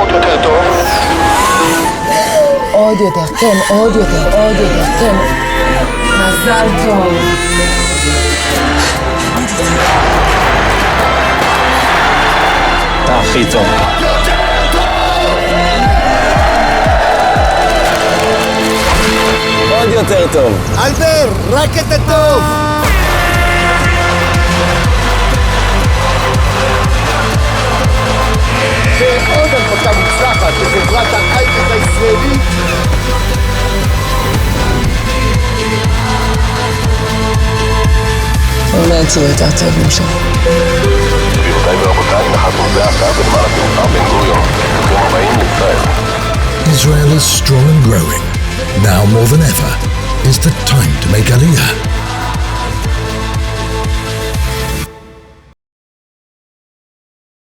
עוד יותר טוב. עוד יותר, כן, עוד יותר, עוד יותר, כן. מזל טוב. אתה הכי טוב. עוד יותר טוב. אלבר, רק את הטוב! ועוד הנפקה מוצלחת לחברת ההייטק הישראלית. אולי יצאו יותר טוב, משה. גבירותיי ורבותיי, נחתנו זה עתה בנמל התעופה בן גוריון. ברוכים הבאים לישראל. Israel is strong and growing. Now more than ever is the time to make Aliyah.